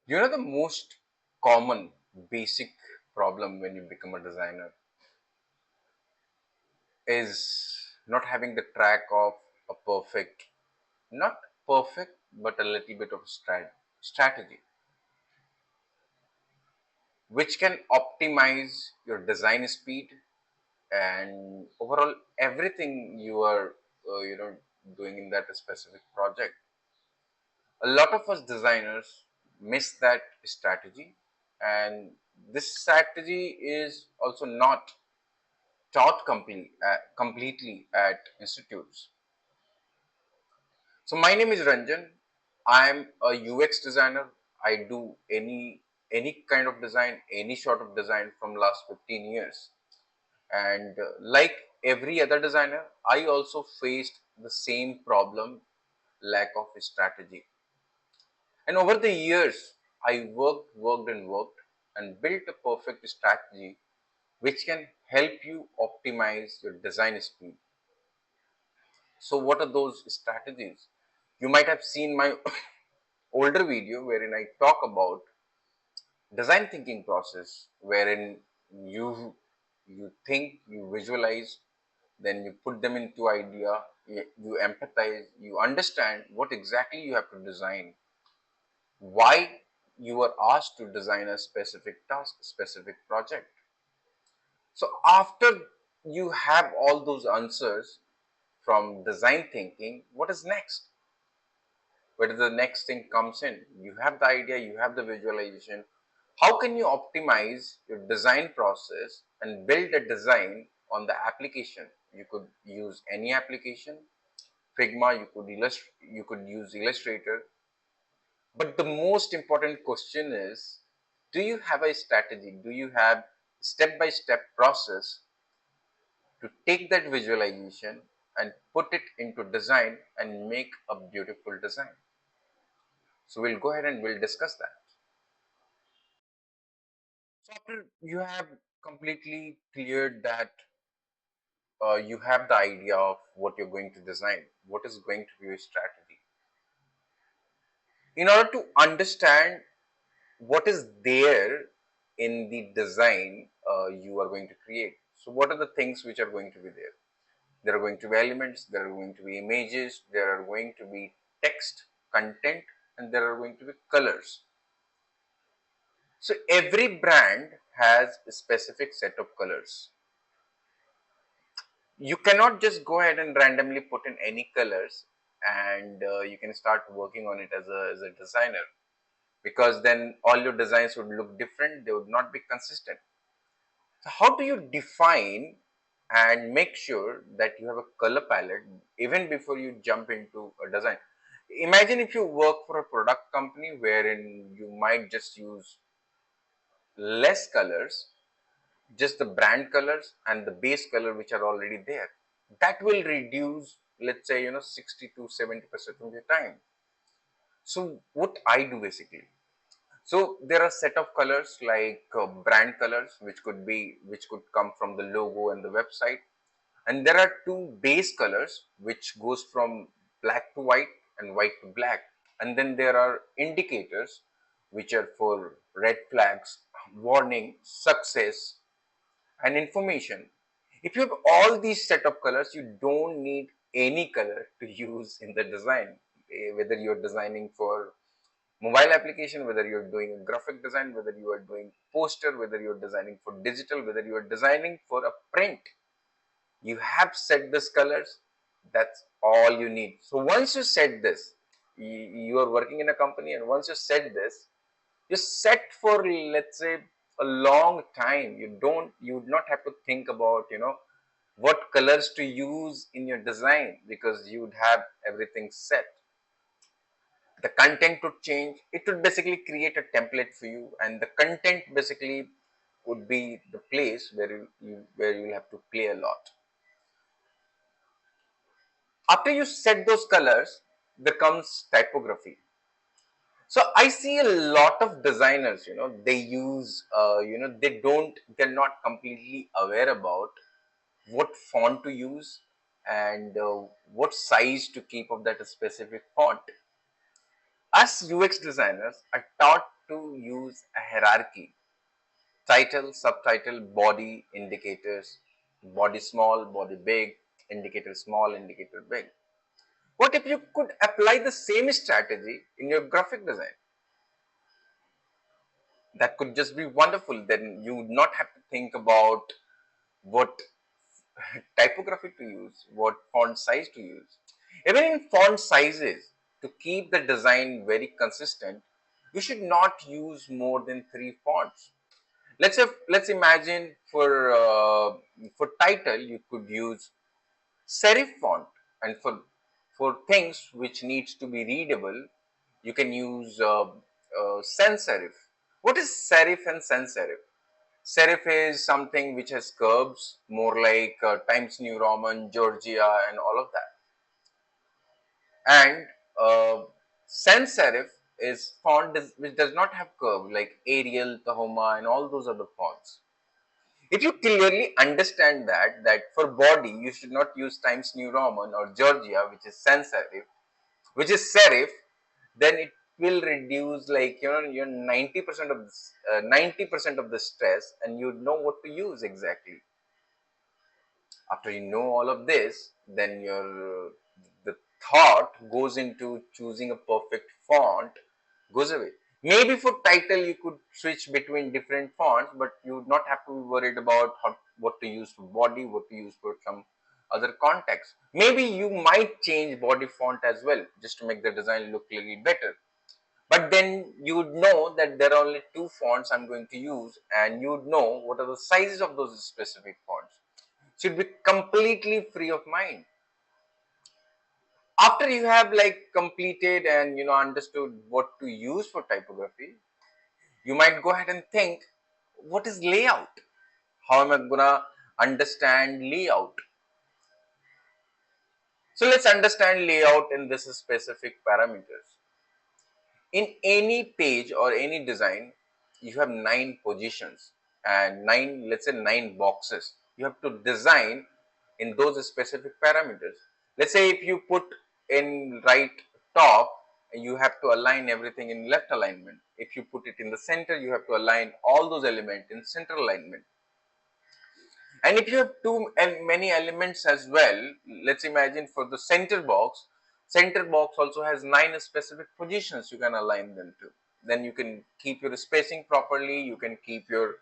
The most common basic problem when you become a designer is not having the track of a perfect, not perfect, but a little bit of strategy, which can optimize your design speed and overall everything you are, doing in that specific project. A lot of us designers miss that strategy, and this strategy is also not taught completely at institutes. So my name is Ranjan. I'm a UX designer. I do any kind of design, any sort of design from last 15 years. And like every other designer, I also faced the same problem, lack of strategy. And over the years, I worked and built a perfect strategy which can help you optimize your design speed. So what are those strategies? You might have seen my older video wherein I talk about design thinking process, wherein you think, you visualize, then you put them into idea, you empathize, you understand what exactly you have to design, why you were asked to design a specific task, specific project. So after you have all those answers from design thinking, what is next? Where the next thing comes in? You have the idea, you have the visualization. How can you optimize your design process and build a design on the application? You could use any application, Figma, you could use Illustrator. But the most important question is, do you have a strategy? Do you have step by step process to take that visualization and put it into design and make a beautiful design? So we'll go ahead and we'll discuss that. So after you have completely cleared that, you have the idea of what you're going to design, what is going to be your strategy. In order to understand what is there in the design you are going to create. So what are the things which are going to be there? There are going to be elements, there are going to be images, there are going to be text, content, and there are going to be colors. So every brand has a specific set of colors. You cannot just go ahead and randomly put in any colors and you can start working on it as a designer, because then all your designs would look different, they would not be consistent. So how do you define and make sure that you have a color palette even before you jump into a design? Imagine if you work for a product company wherein you might just use less colors, just the brand colors and the base color which are already there. That will reduce, let's say, 60 to 70% of your time. So what I do basically, so there are set of colors like brand colors, which could come from the logo and the website, and there are two base colors which goes from black to white and white to black, and then there are indicators which are for red flags, warning, success, and information. If you have all these set of colors, you don't need any color to use in the design. Whether you're designing for mobile application, whether you're doing a graphic design, whether you are doing poster, whether you're designing for digital, whether you're designing for a print, you have set this colors. That's all you need. So once you set this, you are working in a company, and once you set this, you're set for, let's say, a long time. You would not have to think about what colors to use in your design, because you would have everything set. The content would change. It would basically create a template for you, and the content basically would be the place where you'll have to play a lot. After you set those colors, there comes typography. So I see a lot of designers, they use, they're not completely aware about what font to use and what size to keep of that specific font. Us UX designers are taught to use a hierarchy: title, subtitle, body, indicators, body small, body big, indicator small, indicator big. What if you could apply the same strategy in your graphic design? That could just be wonderful. Then you would not have to think about what typography to use, what font size to use. Even in font sizes, to keep the design very consistent, you should not use more than 3 fonts. Let's imagine for title you could use serif font, and for things which needs to be readable, you can use sans serif. What is serif and sans serif? Serif is something which has curves, more like Times New Roman, Georgia, and all of that. And sans serif is which does not have curve, like Arial, Tahoma, and all those other fonts. If you clearly understand that for body you should not use Times New Roman or Georgia, which is sans serif, which is serif, then it will reduce, like, your 90% of this, 90% of the stress, and you know what to use exactly. After you know all of this, then the thought goes into choosing a perfect font goes away. Maybe for title you could switch between different fonts, but you would not have to be worried about what to use for body, what to use for some other context. Maybe you might change body font as well, just to make the design look a little better. But then you would know that there are only 2 fonts I'm going to use, and you would know what are the sizes of those specific fonts. Should be completely free of mind. After you have like completed and understood what to use for typography, you might go ahead and think, what is layout? How am I gonna understand layout? So let's understand layout in this specific parameters. In any page or any design, you have 9 positions and let's say 9 boxes. You have to design in those specific parameters. Let's say if you put in right top, you have to align everything in left alignment. If you put it in the center, you have to align all those elements in center alignment. And if you have too many elements as well, let's imagine for the center box also has 9 specific positions you can align them to. Then you can keep your spacing properly, you can keep your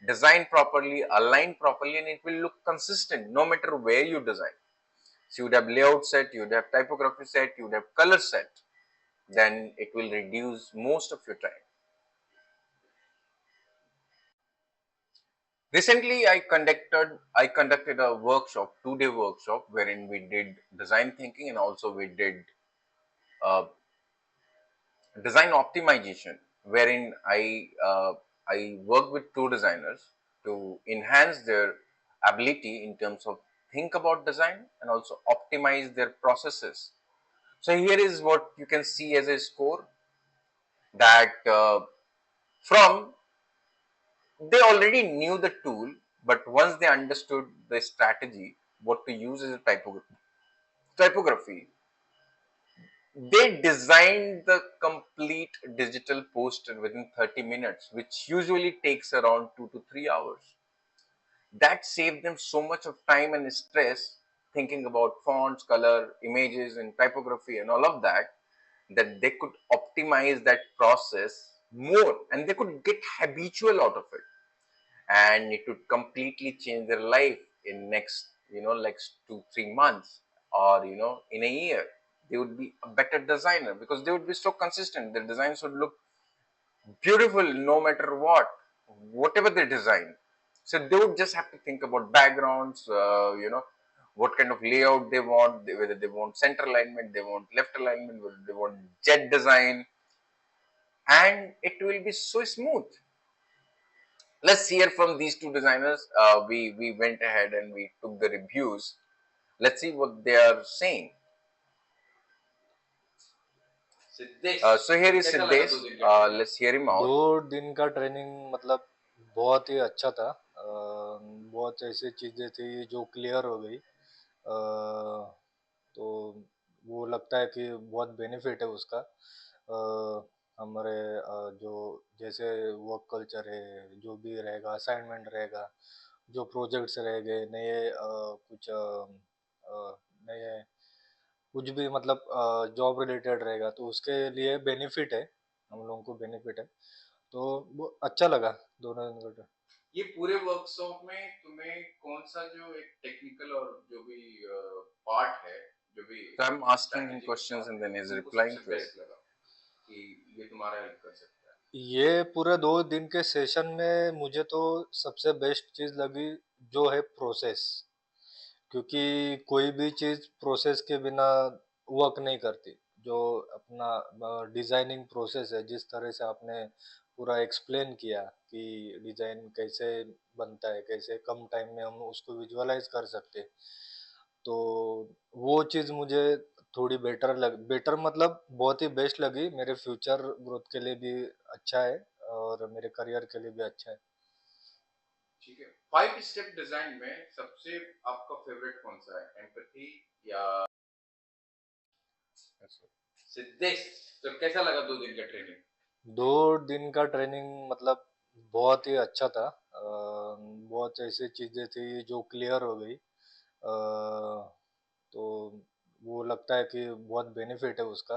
design properly, align properly, and it will look consistent no matter where you design. So you would have layout set, you would have typography set, you would have color set. Then it will reduce most of your time. Recently, I conducted a workshop, 2-day workshop, wherein we did design thinking and also we did uh, design optimization, wherein I worked with 2 designers to enhance their ability in terms of think about design and also optimize their processes. So here is what you can see as a score, that from they already knew the tool, but once they understood the strategy, what to use as a typography, they designed the complete digital poster within 30 minutes, which usually takes around 2 to 3 hours. That saved them so much of time and stress thinking about fonts, color, images, and typography, and all of that, that they could optimize that process more and they could get habitual out of it, and it would completely change their life in next like 2 3 months, or in a year. They would be a better designer because they would be so consistent. Their designs would look beautiful no matter whatever they design. So they would just have to think about backgrounds, what kind of layout they want, whether they want center alignment, they want left alignment, whether they want jet design, and it will be so smooth. Let's hear from these 2 designers. We went ahead and we took the reviews. Let's see what they are saying. So here is Siddesh. Let's hear him out. 2 दिन का training मतलब बहुत ही अच्छा था। बहुत ऐसी चीज़ें थी जो क्लियर हो गई। तो वो लगता है कि बहुत बेनिफिट है उसका। हमारे जो जैसे वर्क कल्चर है, जो भी रहेगा, असाइनमेंट रहेगा, जो प्रोजेक्ट्स रह गए, नए कुछ नए कुछ भी मतलब जॉब रिलेटेड रहेगा, तो उसके लिए बेनिफिट है, हम लोगों को बेनिफिट है। तो वो अच्छा लगा दोनों दिन का। ये पूरे वर्कशॉप में तुम्हें कौन सा जो एक टेक्निकल और जो भी पार्ट है, जो भी So I'm asking him questions and then he's तुमको replying सबसे to it. बेस्ट लगा कि ये तुम्हारा हेल्प कर सकता है? ये पूरे 2 दिन के सेशन में मुझे तो सबसे बेस्ट चीज़ लगी जो है प्रोसेस, क्योंकि कोई भी चीज़ प्रोसेस के बिना वर्क नहीं करती। जो अपना डिज़ाइनिंग प्रोसेस है, जिस तरह से आपने पूरा एक्सप्लेन किया कि डिज़ाइन कैसे बनता है, कैसे कम टाइम में हम उसको विजुअलाइज़ कर सकते हैं। तो वो चीज़ मुझे थोड़ी बेटर मतलब बहुत ही बेस्ट लगी, मेरे फ्यूचर ग्रोथ के लिए भी अच्छा है और मेरे करियर के लिए भी अच्छा है। ठीक है, 5 स्टेप डिजाइन में सबसे आपका फेवरेट कौन सा है? एम्पैथी या सिद्धेश? तो कैसा लगा 2 दिन का ट्रेनिंग? 2 दिन का ट्रेनिंग मतलब बहुत ही अच्छा था। बहुत ऐसी चीज़ें थी जो क्लियर हो गई। तो वो लगता है कि बहुत बेनिफिट है उसका।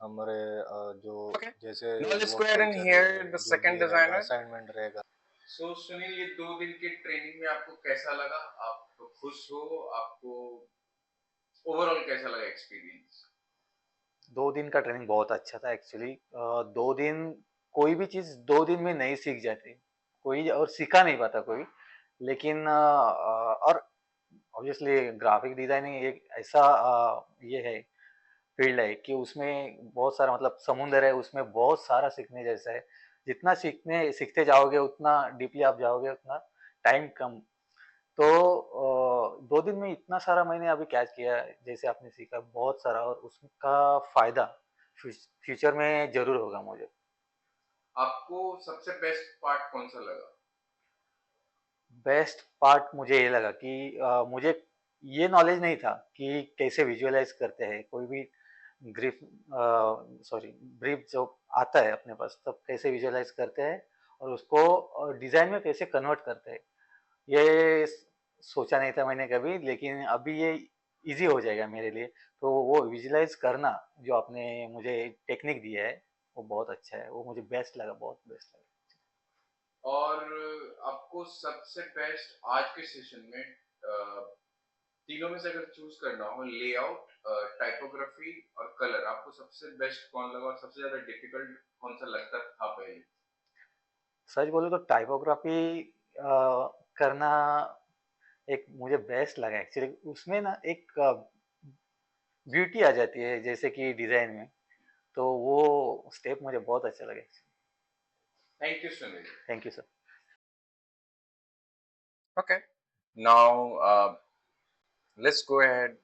हमारे जो Okay. जैसे Now let's go work ahead and culture है, hear the जो second भी रहेगा, designer. असाइनमेंट रहेगा। सो सुनील, ये 2 दिन की ट्रेनिंग में आपको कैसा लगा? आप खुश हो? आपको ओवरऑल कैसा लगा एक्सपीरियंस? 2 दिन का ट्रेनिंग बहुत अच्छा था एक्चुअली। 2 दिन कोई भी चीज़ 2 दिन में नहीं सीख जाती, कोई और सीखा नहीं पाता कोई। लेकिन और ऑब्वियसली ग्राफिक डिजाइनिंग एक ऐसा ये है, फील्ड है कि उसमें बहुत सारा मतलब समुंदर है, उसमें बहुत सारा सीखने जैसा है। जितना सीखते जाओगे उतना डीपली आप जाओगे, उतना टाइम कम। तो 2 दिन में इतना सारा मैंने अभी कैच किया है, जैसे आपने सीखा बहुत सारा, और उसका फायदा फ्यूचर में जरूर होगा मुझे। आपको सबसे बेस्ट पार्ट कौन सा लगा? बेस्ट पार्ट मुझे ये लगा कि मुझे ये नॉलेज नहीं था कि कैसे विजुअलाइज करते हैं कोई भी ग्रिफ सॉरी ब्रीफ जो आता है अपने पास, तब कैसे विजुअलाइज करते हैं और उसको डिज़ाइन में कैसे कन्वर्ट करते हैं। ये सोचा नहीं था मैंने कभी, लेकिन अभी ये इजी हो जाएगा मेरे लिए। तो वो विजुअलाइज करना जो आपने मुझे टेक्निक दिया है, वो बहुत अच्छा है, वो मुझे बेस्ट लगा, बहुत बेस्ट लगा। और आपको सबसे बेस्ट आज के सेशन में तीनों में से अगर चूज करना हो, लेआउट, टाइपोग्राफी और कलर, आपको सबसे बेस्ट कौन लगा और सबसे ज्यादा डिफिकल्ट कौन सा लगता था पहले? सच बोलो तो टाइपोग्राफी करना एक मुझे बेस्ट लगा एक्चुअली। उसमें ना एक ब्यूटी आ जाती है जैसे कि डिजाइन में, तो वो स्टेप मुझे बहुत अच्छा लगा। Thank you Sunil. Thank you sir. Okay. Now let's go ahead.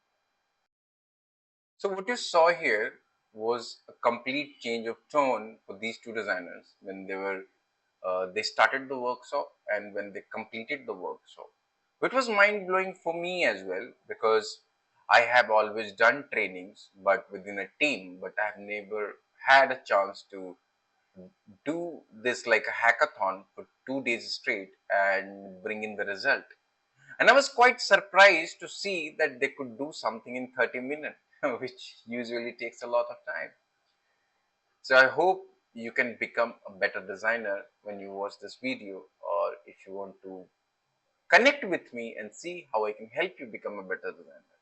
So what you saw here was a complete change of tone for these two designers when they started the workshop and when they completed the workshop. It was mind blowing for me as well because I have always done trainings, but within a team, but I have never had a chance to do this like a hackathon for 2 days straight and bring in the result. And I was quite surprised to see that they could do something in 30 minutes, which usually takes a lot of time. So I hope you can become a better designer when you watch this video, or if you want to connect with me and see how I can help you become a better designer.